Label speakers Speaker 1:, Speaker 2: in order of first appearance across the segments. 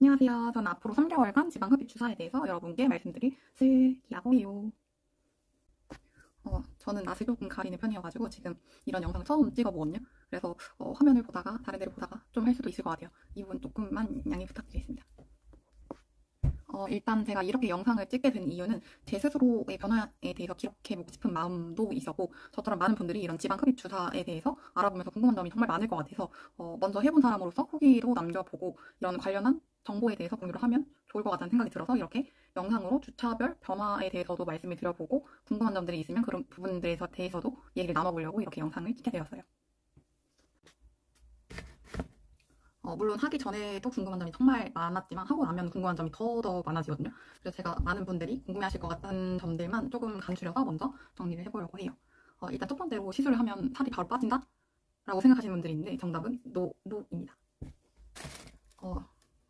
Speaker 1: 안녕하세요. 저는 앞으로 3개월간 지방 흡입 주사에 대해서 여러분께 말씀드릴 슬기라고 해요. 저는 낯을 조금 가리는 편이어가지고 지금 이런 영상을 처음 찍어보거든요. 그래서 화면을 보다가 다른 데를 보다가 좀 할 수도 있을 것 같아요. 이 부분 조금만 양해 부탁드리겠습니다. 일단 제가 이렇게 영상을 찍게 된 이유는 제 스스로의 변화에 대해서 기록해보고 싶은 마음도 있었고, 저처럼 많은 분들이 이런 지방 흡입 주사에 대해서 알아보면서 궁금한 점이 정말 많을 것 같아서 먼저 해본 사람으로서 후기도 남겨보고 이런 관련한 정보에 대해서 공유를 하면 좋을 것 같다는 생각이 들어서 이렇게 영상으로 주차별 변화에 대해서도 말씀을 드려보고, 궁금한 점들이 있으면 그런 부분들에 대해서도 얘기를 나눠보려고 이렇게 영상을 찍게 되었어요. 물론 하기 전에도 궁금한 점이 정말 많았지만 하고 나면 궁금한 점이 더 많아지거든요. 그래서 제가 많은 분들이 궁금해하실 것 같은 점들만 조금 간추려서 먼저 정리를 해보려고 해요. 일단 첫 번째로 시술을 하면 살이 바로 빠진다? 라고 생각하시는 분들이 있는데 정답은 노입니다.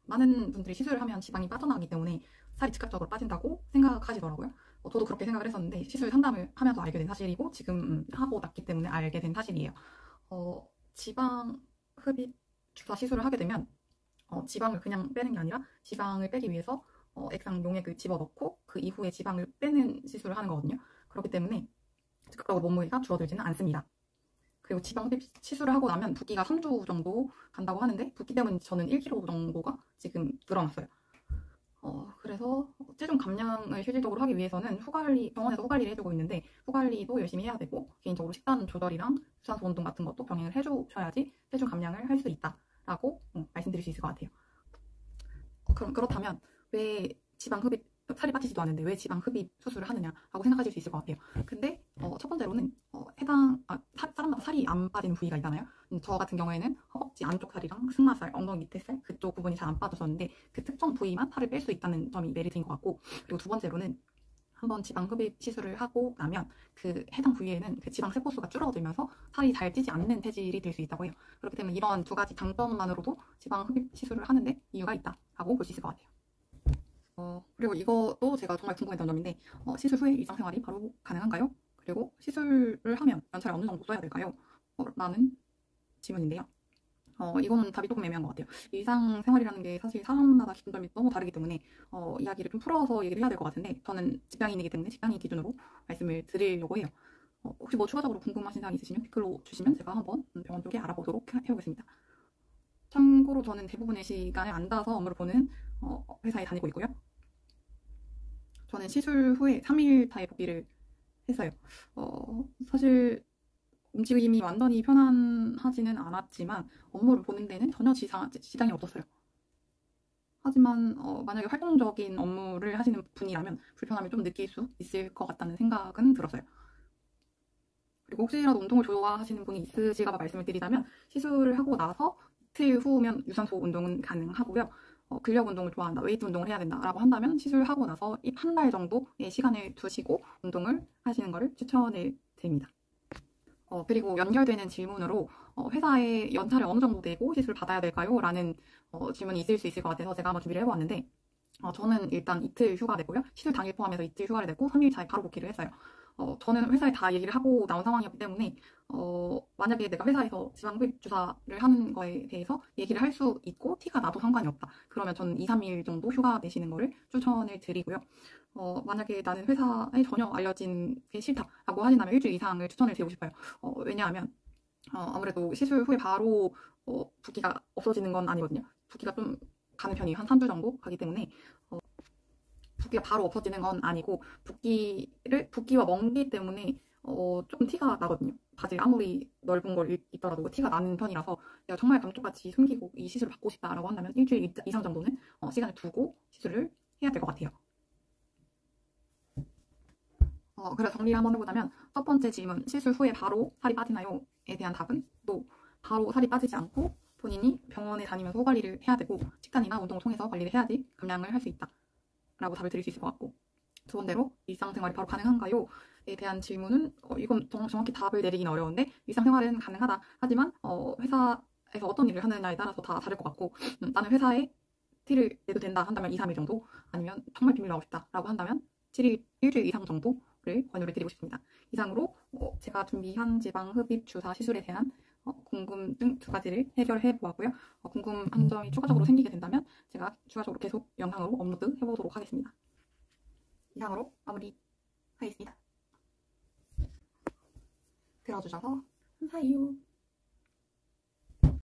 Speaker 1: 많은 분들이 시술을 하면 지방이 빠져나가기 때문에 살이 즉각적으로 빠진다고 생각하시더라고요. 저도 그렇게 생각을 했었는데 시술 상담을 하면서 알게 된 사실이고 지금 하고 났기 때문에 알게 된 사실이에요. 지방 흡입 주사 시술을 하게 되면 지방을 그냥 빼는 게 아니라 지방을 빼기 위해서 액상 용액을 집어넣고 그 이후에 지방을 빼는 시술을 하는 거거든요. 그렇기 때문에 즉각적으로 몸무게가 줄어들지는 않습니다. 그리고 지방 흡입 시술을 하고 나면 붓기가 3주 정도 간다고 하는데 붓기 때문에 저는 1kg 정도가 지금 늘어났어요. 그래서 체중 감량을 실질적으로 하기 위해서는 병원에서 후관리를 해주고 있는데 후관리도 열심히 해야 되고 개인적으로 식단 조절이랑 유산소 운동 같은 것도 병행을 해주셔야지 체중 감량을 할 수 있다라고 말씀드릴 수 있을 것 같아요. 그렇다면 왜 지방 흡입 살이 빠지지도 않는데 왜 지방 흡입 수술을 하느냐라고 생각하실 수 있을 것 같아요. 근데 첫 번째로는 사람마다 살이 안 빠지는 부위가 있잖아요. 저 같은 경우에는 허벅지 안쪽 살이랑 승마살, 엉덩이 밑에 살 그쪽 부분이 잘 안 빠졌었는데 그 특정 부위만 살을 뺄 수 있다는 점이 메리트인 것 같고, 그리고 두 번째로는 한번 지방 흡입 시술을 하고 나면 그 해당 부위에는 그 지방 세포수가 줄어들면서 살이 잘 찌지 않는 체질이 될 수 있다고 해요. 그렇기 때문에 이런 두 가지 장점만으로도 지방 흡입 시술을 하는데 이유가 있다라고 볼 수 있을 것 같아요. 그리고 이것도 제가 정말 궁금했던 점인데 시술 후에 일상생활이 바로 가능한가요? 그리고 시술을 하면 연차를 어느 정도 써야 될까요? 라는 질문인데요. 이거는 답이 조금 애매한 것 같아요. 일상생활이라는 게 사실 사람마다 기준점이 너무 다르기 때문에 이야기를 좀 풀어서 얘기를 해야 될 것 같은데 저는 직장인이기 때문에 직장인 기준으로 말씀을 드리려고 해요. 혹시 뭐 추가적으로 궁금하신 사항 있으시면 댓글로 주시면 제가 한번 병원 쪽에 알아보도록 해보겠습니다. 참고로 저는 대부분의 시간을 앉아서 업무를 보는 회사에 다니고 있고요. 저는 시술 후에 3일차에 복귀를 했어요. 사실 움직임이 완전히 편안하지는 않았지만 업무를 보는 데는 전혀 지장이 없었어요. 하지만 만약에 활동적인 업무를 하시는 분이라면 불편함을 좀 느낄 수 있을 것 같다는 생각은 들었어요. 그리고 혹시라도 운동을 좋아하시는 분이 있으실까 봐 말씀을 드리자면 시술을 하고 나서 이틀 후면 유산소 운동은 가능하고요. 근력 운동을 좋아한다, 웨이트 운동을 해야 된다라고 한다면 시술하고 나서 한 달 정도의 시간을 두시고 운동을 하시는 것을 추천을 드립니다. 그리고 연결되는 질문으로 회사에 연차를 어느 정도 내고 시술을 받아야 될까요? 라는 질문이 있을 수 있을 것 같아서 제가 한번 준비를 해보았는데 저는 일단 이틀 휴가 냈고요. 시술 당일 포함해서 이틀 휴가를 냈고 3일차에 바로 복귀를 했어요. 저는 회사에 다 얘기를 하고 나온 상황이었기 때문에 만약에 내가 회사에서 지방 흡입 주사를 하는 거에 대해서 얘기를 할 수 있고 티가 나도 상관이 없다. 그러면 저는 2, 3일 정도 휴가 내시는 거를 추천을 드리고요. 만약에 나는 회사에 전혀 알려진 게 싫다라고 하신다면 일주일 이상을 추천을 드리고 싶어요. 왜냐하면 아무래도 시술 후에 바로 붓기가 없어지는 건 아니거든요. 붓기가 좀 가는 편이에요. 한 3주 정도 가기 때문에 붓기가 바로 없어지는 건 아니고 붓기와 멍기 때문에 조금 티가 나거든요. 바지를 아무리 넓은 걸 입더라도 티가 나는 편이라서 내가 정말 감쪽같이 숨기고 이 시술을 받고 싶다라고 한다면 일주일 이상 정도는 시간을 두고 시술을 해야 될 것 같아요. 그래서 정리를 한번 해보자면 첫 번째 질문, 시술 후에 바로 살이 빠지나요? 에 대한 답은 또 바로 살이 빠지지 않고 본인이 병원에 다니면서 호관리를 해야 되고 식단이나 운동을 통해서 관리를 해야지 감량을 할 수 있다 라고 답을 드릴 수 있을 것 같고, 두 번째로 일상생활이 바로 가능한가요? 에 대한 질문은 이건 정확히 답을 내리기는 어려운데 일상생활은 가능하다. 하지만 회사에서 어떤 일을 하느냐에 따라서 다 다를 것 같고 나는 회사에 티를 내도 된다 한다면 2, 3일 정도, 아니면 정말 비밀로 하고 싶다 라고 한다면 일주일 이상 정도 권유를 드리고 싶습니다. 이상으로 제가 준비한 지방 흡입 주사 시술에 대한 궁금증 2가지를 해결해 보았고요. 궁금한 점이 추가적으로 생기게 된다면 제가 추가적으로 계속 영상으로 업로드 해보도록 하겠습니다. 이상으로 마무리하겠습니다. 들어주셔서 감사해요.